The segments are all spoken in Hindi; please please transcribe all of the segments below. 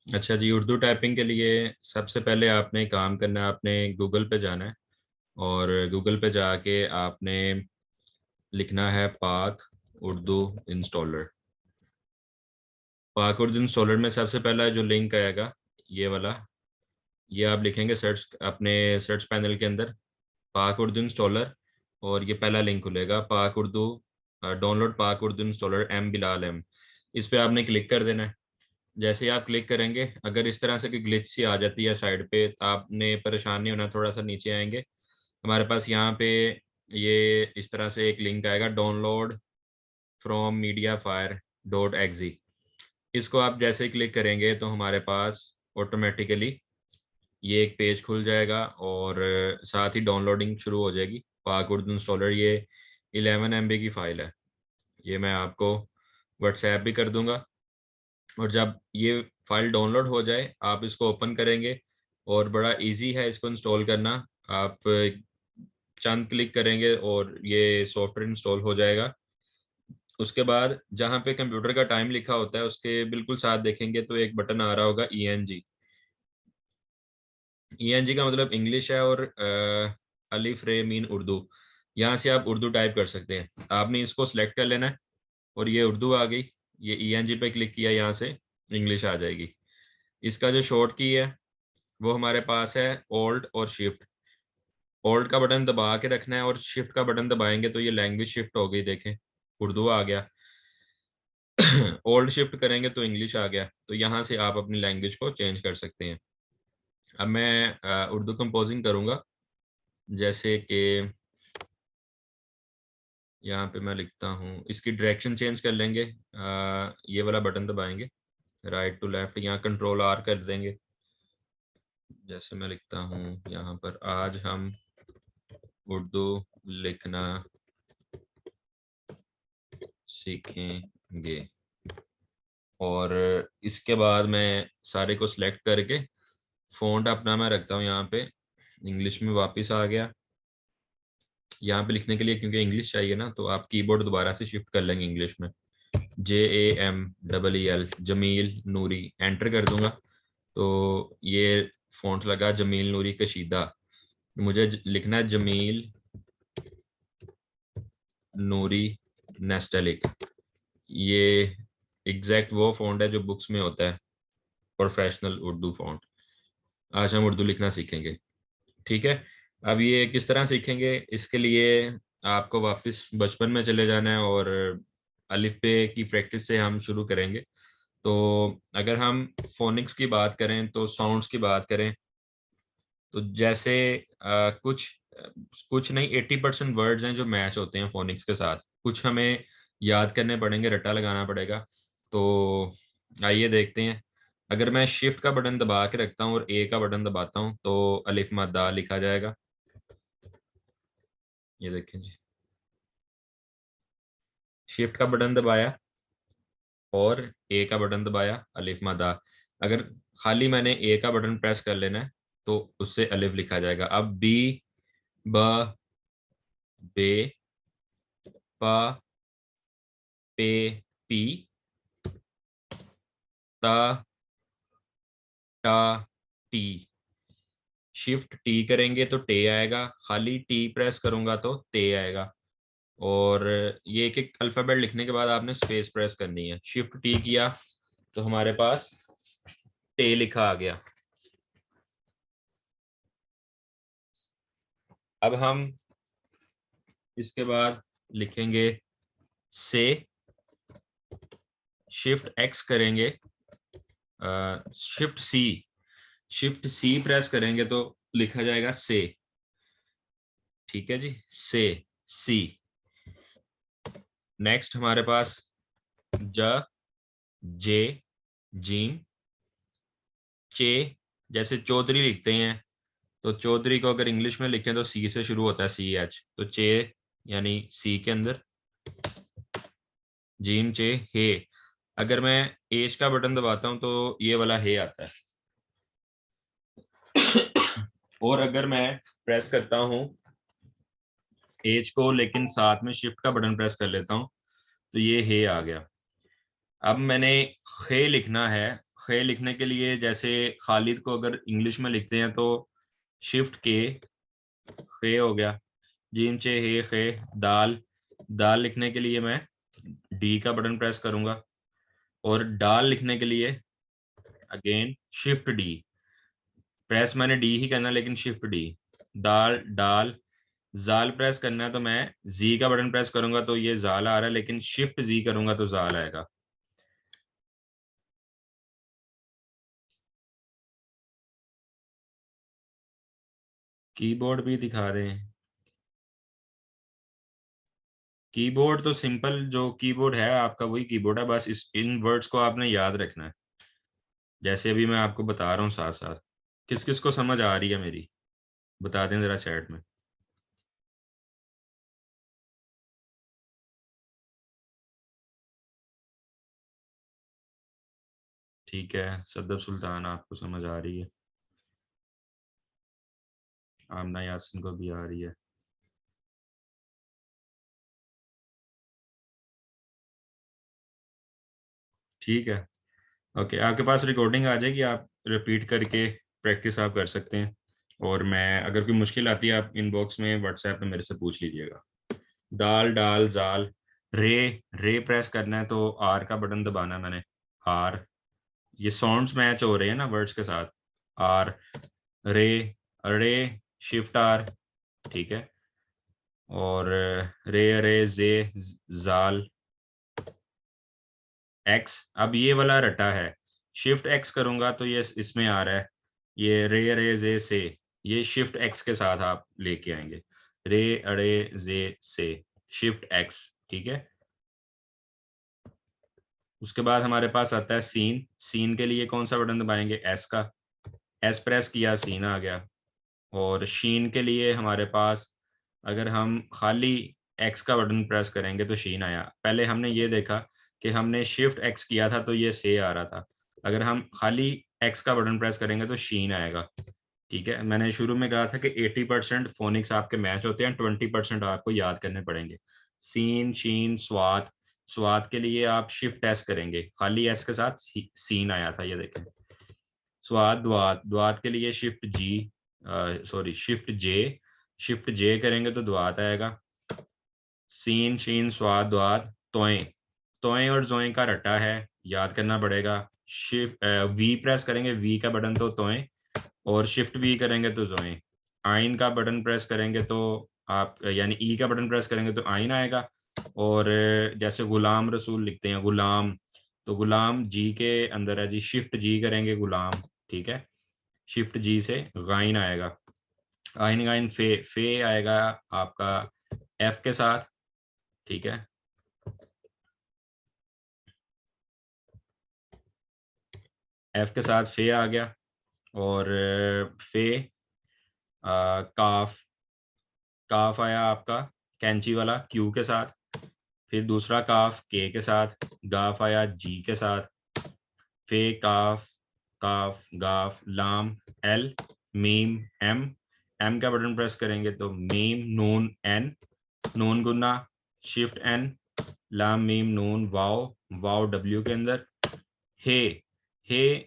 अच्छा जी, उर्दू टाइपिंग के लिए सबसे पहले आपने काम करना है, आपने गूगल पे जाना है और गूगल पे जाके आपने लिखना है पाक उर्दू इंस्टॉलर। पाक उर्दू इंस्टॉलर में सबसे पहला जो लिंक आएगा ये वाला, ये आप लिखेंगे सर्च अपने सर्च पैनल के अंदर पाक उर्दू इंस्टॉलर, और ये पहला लिंक खुलेगा पाक Urdu download Pak Urdu installer M Bilal M. इस पे आपने क्लिक कर देना है। जैसे ही आप क्लिक करेंगे, अगर इस तरह से कोई ग्लिच सी आ जाती है साइड पे तो आपने परेशान नहीं होना, थोड़ा सा नीचे आएंगे हमारे पास यहाँ पे ये इस तरह से एक लिंक आएगा download from media fire dot exe. इसको आप जैसे ही क्लिक करेंगे तो हमारे पास ऑटोमेटिकली ये एक पेज खुल जाएगा और साथ ही डाउनलोडिंग शुरू हो जाएगी पाक उर्दू इंस्टॉलर। ये 11 MB की फ़ाइल है। ये मैं आपको व्हाट्सएप भी कर दूंगा, और जब ये फाइल डाउनलोड हो जाए आप इसको ओपन करेंगे और बड़ा इजी है इसको इंस्टॉल करना। आप चंद क्लिक करेंगे और ये सॉफ्टवेयर इंस्टॉल हो जाएगा। उसके बाद जहाँ पे कंप्यूटर का टाइम लिखा होता है उसके बिल्कुल साथ देखेंगे तो एक बटन आ रहा होगा ENG। ENG का मतलब इंग्लिश है और अलिफ रे मीन उर्दू। यहाँ से आप उर्दू टाइप कर सकते हैं। आपने इसको सिलेक्ट कर लेना है और ये उर्दू आ गई। ये ENG पे क्लिक किया, यहाँ से इंग्लिश आ जाएगी। इसका जो शॉर्ट की है वो हमारे पास है ओल्ड और शिफ्ट। ओल्ड का बटन दबा के रखना है और शिफ्ट का बटन दबाएंगे तो ये लैंग्वेज शिफ्ट हो गई, देखें उर्दू आ गया। ओल्ड शिफ्ट करेंगे तो इंग्लिश आ गया। तो यहाँ से आप अपनी लैंग्वेज को चेंज कर सकते हैं। अब मैं उर्दू कंपोजिंग करूँगा, जैसे कि यहाँ पे मैं लिखता हूँ, इसकी डायरेक्शन चेंज कर लेंगे। ये वाला बटन दबाएंगे राइट टू लेफ्ट, यहाँ कंट्रोल R कर देंगे। जैसे मैं लिखता हूँ यहाँ पर, आज हम उर्दू लिखना सीखेंगे, और इसके बाद मैं सारे को सिलेक्ट करके फ़ॉन्ट अपना मैं रखता हूँ यहाँ पे इंग्लिश में, वापस आ गया यहाँ पे लिखने के लिए क्योंकि इंग्लिश चाहिए ना, तो आप कीबोर्ड दोबारा से शिफ्ट कर लेंगे इंग्लिश में। JAMEEL जमील नूरी एंटर कर दूंगा तो ये फ़ॉन्ट लगा जमील नूरी कशीदा। मुझे लिखना है जमील नूरी नेस्टलिक। ये एग्जैक्ट वो फ़ॉन्ट है जो बुक्स में होता है, प्रोफेशनल उर्दू फ़ॉन्ट। आज हम उर्दू लिखना सीखेंगे। ठीक है। अब ये किस तरह सीखेंगे, इसके लिए आपको वापस बचपन में चले जाना है और अलिफ बे की प्रैक्टिस से हम शुरू करेंगे। तो अगर हम फोनिक्स की बात करें, तो साउंड्स की बात करें, तो जैसे कुछ कुछ नहीं 80% वर्ड्स हैं जो मैच होते हैं फोनिक्स के साथ, कुछ हमें याद करने पड़ेंगे, रट्टा लगाना पड़ेगा। तो आइए देखते हैं। अगर मैं शिफ्ट का बटन दबा के रखता हूँ और ए का बटन दबाता हूँ तो अलिफ मद्दा लिखा जाएगा। ये देखें जी, शिफ्ट का बटन दबाया और ए का बटन दबाया, अलिफ मद्दा। अगर खाली मैंने ए का बटन प्रेस कर लेना है तो उससे अलिफ लिखा जाएगा। अब बी, ब, बे, प, पे, पी, ता, टा, टी। शिफ्ट टी करेंगे तो टे आएगा, खाली टी प्रेस करूंगा तो ते आएगा। और ये एक एक अल्फ़ाबेट लिखने के बाद आपने स्पेस प्रेस करनी है। शिफ्ट टी किया तो हमारे पास टे लिखा आ गया। अब हम इसके बाद लिखेंगे से। शिफ्ट एक्स करेंगे, shift C, shift C press करेंगे तो लिखा जाएगा से। ठीक है जी, से, सी। नेक्स्ट हमारे पास ज, जे, जीम, चे। जैसे चौधरी लिखते हैं तो चौधरी को अगर इंग्लिश में लिखें तो सी से शुरू होता है, CH, तो चे यानी सी के अंदर। जीम, चे, हे। अगर मैं एज का बटन दबाता हूं तो ये वाला हे आता है। और अगर मैं प्रेस करता हूं एज को, लेकिन साथ में शिफ्ट का बटन प्रेस कर लेता हूं तो ये हे आ गया। अब मैंने खे लिखना है, खे लिखने के लिए जैसे खालिद को अगर इंग्लिश में लिखते हैं तो शिफ्ट के, खे हो गया। जीम चे हे खे। दाल, दाल लिखने के लिए मैं डी का बटन प्रेस करूंगा। और डाल लिखने के लिए अगेन शिफ्ट डी, प्रेस मैंने डी ही करना लेकिन शिफ्ट डी। दाल डाल। जाल प्रेस करना है तो मैं जी का बटन प्रेस करूंगा तो ये जाल आ रहा है, लेकिन शिफ्ट जी करूंगा तो जाल आएगा। कीबोर्ड भी दिखा रहे हैं। कीबोर्ड तो सिंपल जो कीबोर्ड है आपका वही कीबोर्ड है, बस इस इन वर्ड्स को आपने याद रखना है जैसे अभी मैं आपको बता रहा हूँ साथ साथ। किस किस को समझ आ रही है मेरी, बता दें जरा चैट में। ठीक है, सदर सुल्तान आपको समझ आ रही है, आमना यासिन को भी आ रही है। ठीक है, ओके, आपके पास रिकॉर्डिंग आ जाएगी, आप रिपीट करके प्रैक्टिस आप कर सकते हैं। और मैं अगर कोई मुश्किल आती है आप इनबॉक्स में व्हाट्सएप पे मेरे से पूछ लीजिएगा। दाल डाल जाल। रे, रे प्रेस करना है तो आर का बटन दबाना है मैंने। आर, ये साउंड्स मैच हो रहे हैं ना वर्ड्स के साथ। आर, रे, रे, शिफ्ट आर। ठीक है। और रे रे जे, जाल, एक्स। अब ये वाला रटा है, शिफ्ट एक्स करूंगा तो ये इसमें आ रहा है, ये रे रे जे से, ये शिफ्ट एक्स के साथ आप लेके आएंगे। रे अड़े जे से, शिफ्ट एक्स। ठीक है। उसके बाद हमारे पास आता है सीन। सीन के लिए कौन सा बटन दबाएंगे, एस का। एस प्रेस किया, सीन आ गया। और शीन के लिए हमारे पास, अगर हम खाली एक्स का बटन प्रेस करेंगे तो शीन आया। पहले हमने ये देखा कि हमने शिफ्ट एक्स किया था तो ये से आ रहा था, अगर हम खाली एक्स का बटन प्रेस करेंगे तो शीन आएगा। ठीक है, मैंने शुरू में कहा था कि 80% फोनिक्स आपके मैच होते हैं, 20% आपको याद करने पड़ेंगे। सीन शीन स्वाद। स्वाद के लिए आप शिफ्ट एस करेंगे, खाली एस के साथ सीन आया था, ये देखें। स्वाद द्वाद, द्वाद के लिए शिफ्ट जी, सॉरी शिफ्ट जे। शिफ्ट जे करेंगे तो द्वाद आएगा। सीन शीन स्वाद द्वाद। तोएं, तोएं और जोएं का रट्टा है, याद करना पड़ेगा। शिफ्ट वी प्रेस करेंगे, वी का बटन तो तोएं, और शिफ्ट वी करेंगे तो जोएं। आइन का बटन प्रेस करेंगे तो आप, यानी ई का बटन प्रेस करेंगे तो आइन आएगा। और जैसे गुलाम रसूल लिखते हैं गुलाम, तो गुलाम जी के अंदर है जी, शिफ्ट जी करेंगे गुलाम। ठीक है, शिफ्ट जी से गाइन आएगा। आइन गाइन फे, फे आएगा आपका एफ के साथ। ठीक है, एफ के साथ फे आ गया। और फे, काफ, काफ आया आपका कैंची वाला क्यू के साथ। फिर दूसरा काफ के साथ। गाफ आया जी के साथ। फे काफ, काफ गाफ लाम एल, मीम एम। एम का बटन प्रेस करेंगे तो मीम नून एन, नून गुना शिफ्ट एन, लाम मीम नून वाओ, वाओ डब्ल्यू के अंदर। हे, हे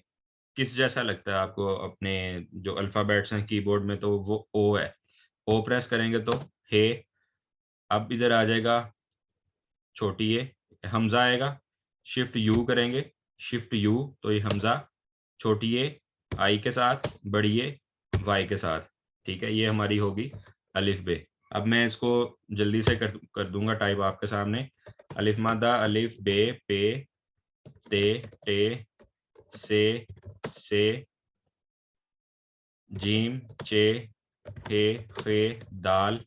किस जैसा लगता है आपको अपने जो अल्फ़ाबेट्स हैं कीबोर्ड में, तो वो ओ है। ओ प्रेस करेंगे तो हे। अब इधर आ जाएगा छोटी ए, हमजा आएगा। शिफ्ट यू करेंगे, शिफ्ट यू तो ये हमजा, छोटी ए आई के साथ, बड़ी ए वाई के साथ। ठीक है, ये हमारी होगी अलिफ बे। अब मैं इसको जल्दी से कर दूंगा टाइप आपके सामने। अलिफ मादा अलिफ बे पे ते टे से जीम चे हे दाल,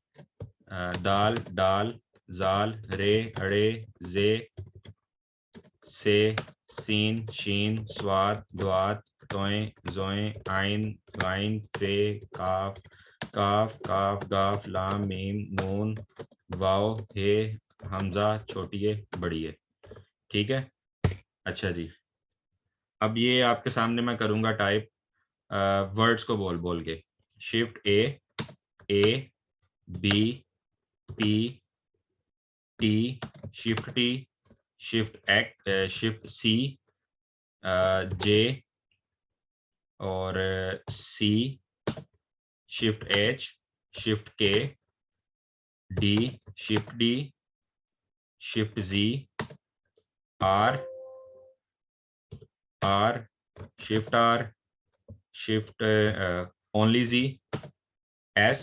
दाल डाल जाल रे अड़े जे से सीन शीन स्वाद द्वाद तोएं जोएं आइन गाइन फे काफ, काफ काफ गाफ लाम मीम नून वाओ हे हमजा छोटी है बड़ी है। ठीक है, अच्छा जी। अब ये आपके सामने मैं करूंगा टाइप वर्ड्स को बोल बोल के। Shift A B P T, shift T, shift X, shift C, J और C, shift H, shift K, D, shift D, shift G, R, R, shift only G, S,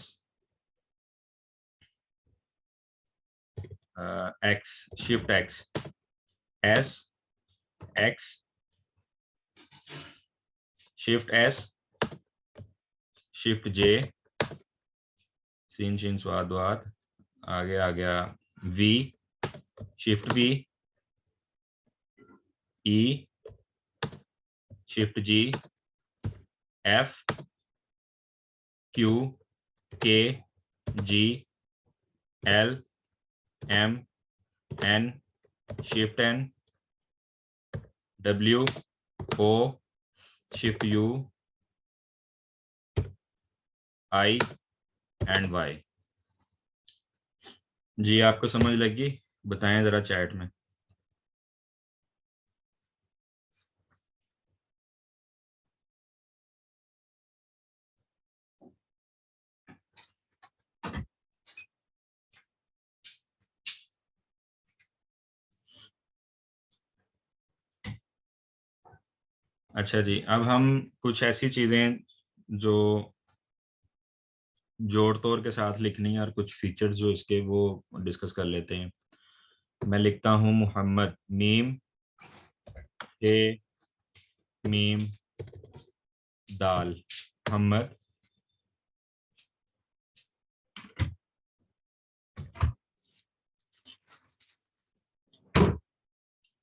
X, shift X, S, X, shift S, shift J, सीन शीन स्वाद वाद, आगे आ गया V, shift V, E, shift G, F, Q, K, G, L, M, N, shift N, W, O, shift U, I and Y. जी आपको समझ लगी? बताएं जरा चैट में। अच्छा जी, अब हम कुछ ऐसी चीजें जो जोड़ तोड़ के साथ लिखनी है और कुछ फीचर्स जो इसके वो डिस्कस कर लेते हैं। मैं लिखता हूँ मोहम्मद, मीम, ए, मीम, दाल, मोहम्मद।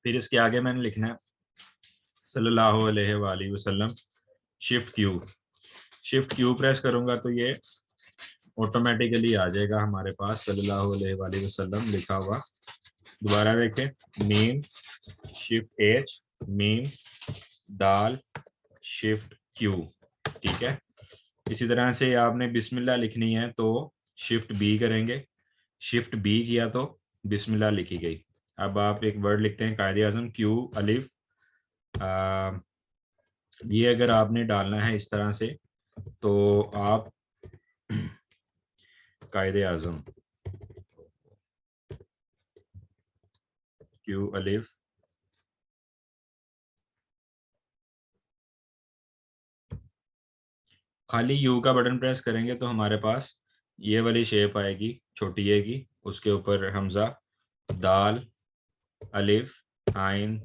फिर इसके आगे मैंने लिखना है सल्लल्लाहु अलैहि वसल्लम, shift Q. Shift Q press करूंगा तो ये ऑटोमेटिकली आ जाएगा हमारे पास सल्लल्लाहु अलैहि वसल्लम लिखा हुआ। दोबारा देखें, मीम, शिफ्ट एच, मीम, दाल, शिफ्ट क्यू। ठीक है, इसी तरह से आपने बिस्मिल्लाह लिखनी है तो शिफ्ट बी करेंगे, शिफ्ट बी किया तो बिस्मिल्लाह लिखी गई। अब आप एक वर्ड लिखते हैं कायदे आजम, क्यू अलिफ, ये अगर आपने डालना है इस तरह से तो आप कायदे आजम, क्यू अलिफ, खाली यू का बटन प्रेस करेंगे तो हमारे पास ये वाली शेप आएगी छोटी ए की, उसके ऊपर हमजा, दाल, अलिफ, आइन,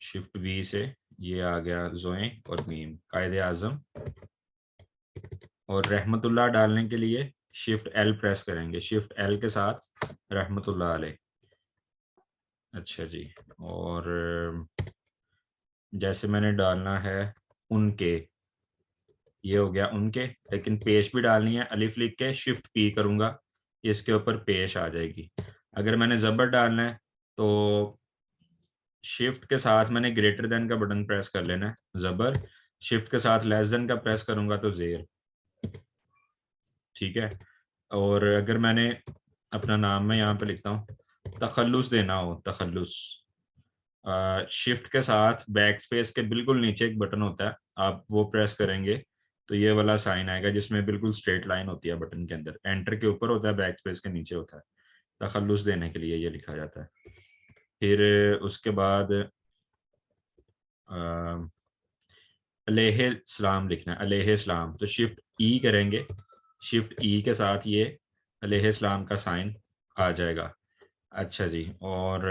शिफ्ट वी से ये आ गया जोए और मीम, कायदे आजम। और रहमतुल्लाह डालने के लिए शिफ्ट एल प्रेस करेंगे, शिफ्ट एल के साथ रहमतुल्लाह अलैह। अच्छा जी, और जैसे मैंने डालना है उनके, ये हो गया उनके, लेकिन पेश भी डालनी है, अलिफ लिख के शिफ्ट पी करूंगा, इसके ऊपर पेश आ जाएगी। अगर मैंने ज़बर डालना है तो शिफ्ट के साथ मैंने ग्रेटर देन का बटन प्रेस कर लेना है, ज़बर, शिफ्ट के साथ लेस देन का प्रेस करूंगा तो ज़ेर। ठीक है, और अगर मैंने अपना नाम में यहाँ पे लिखता हूँ, तखल्लुस देना हो, तखल्लुस, शिफ्ट के साथ बैक स्पेस के बिल्कुल नीचे एक बटन होता है, आप वो प्रेस करेंगे तो ये वाला साइन आएगा जिसमें बिल्कुल स्ट्रेट लाइन होती है बटन के अंदर, एंटर के ऊपर होता है, बैक स्पेस के नीचे होता है। तखल्लुस देने के लिए ये लिखा जाता है। फिर उसके बाद अलैहिस्सलाम लिखना है, अलैहिस्सलाम, तो शिफ्ट ई करेंगे, शिफ्ट ई के साथ ये अलैहिस्सलाम का साइन आ जाएगा। अच्छा जी, और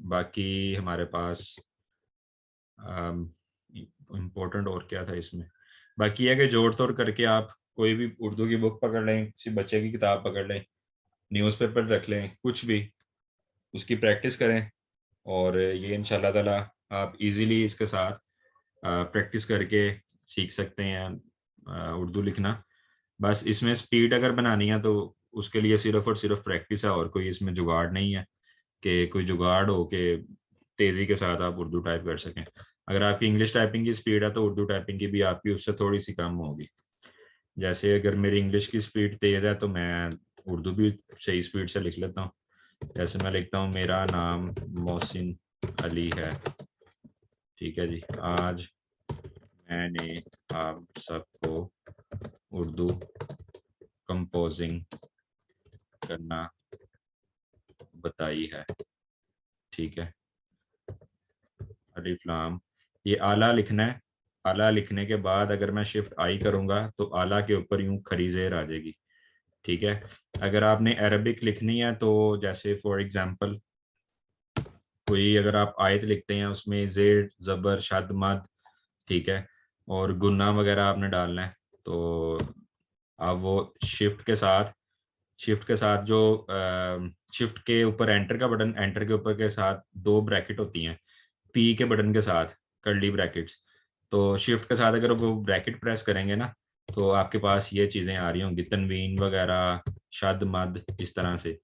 बाकी हमारे पास इम्पोर्टेंट और क्या था इसमें, बाकी है कि जोड़ तोड़ करके आप कोई भी उर्दू की बुक पकड़ लें, किसी बच्चे की किताब पकड़ लें, न्यूज़पेपर रख लें, कुछ भी, उसकी प्रैक्टिस करें और ये इंशाल्लाह ताला आप इजीली इसके साथ प्रैक्टिस करके सीख सकते हैं उर्दू लिखना। बस इसमें स्पीड अगर बनानी है तो उसके लिए सिर्फ और सिर्फ प्रैक्टिस है, और कोई इसमें जुगाड़ नहीं है कि कोई जुगाड़ हो के तेज़ी के साथ आप उर्दू टाइप कर सकें। अगर आपकी इंग्लिश टाइपिंग की स्पीड है तो उर्दू टाइपिंग की भी आपकी उससे थोड़ी सी कम होगी। जैसे अगर मेरी इंग्लिश की स्पीड तेज़ है तो मैं उर्दू भी सही स्पीड से लिख लेता हूँ। जैसे मैं लिखता हूँ मेरा नाम मोहसिन अली है। ठीक है जी, आज मैंने आप सबको उर्दू कंपोजिंग करना बताई है। ठीक है, अलिफ लाम, ये आला लिखना है। आला लिखने के बाद अगर मैं शिफ्ट आई करूंगा तो आला के ऊपर यूं खड़ी ज़ेर आ जाएगी। ठीक है, अगर आपने अरबिक लिखनी है तो जैसे फॉर एग्जांपल कोई अगर आप आयत लिखते हैं उसमें जेड ज़बर शद मद, ठीक है, और गुन्ना वगैरह आपने डालना है, तो आप वो शिफ्ट के साथ जो शिफ्ट के ऊपर एंटर का बटन, एंटर के ऊपर के साथ दो ब्रैकेट होती हैं पी के बटन के साथ, कर्ली ब्रैकेट्स, तो शिफ्ट के साथ अगर वो ब्रैकेट प्रेस करेंगे ना तो आपके पास ये चीज़ें आ रही होंगी, तनवीन वगैरह, शद मद, इस तरह से।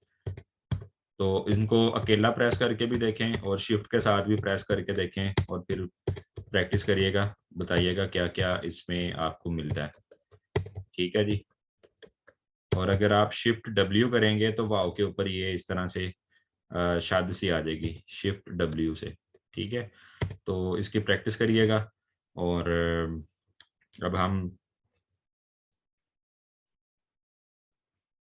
तो इनको अकेला प्रेस करके भी देखें और शिफ्ट के साथ भी प्रेस करके देखें और फिर प्रैक्टिस करिएगा, बताइएगा क्या क्या इसमें आपको मिलता है। ठीक है जी, और अगर आप शिफ्ट डब्ल्यू करेंगे तो वाव के ऊपर ये इस तरह से शाद सी आ जाएगी शिफ्ट डब्ल्यू से। ठीक है, तो इसकी प्रैक्टिस करिएगा। और अब हम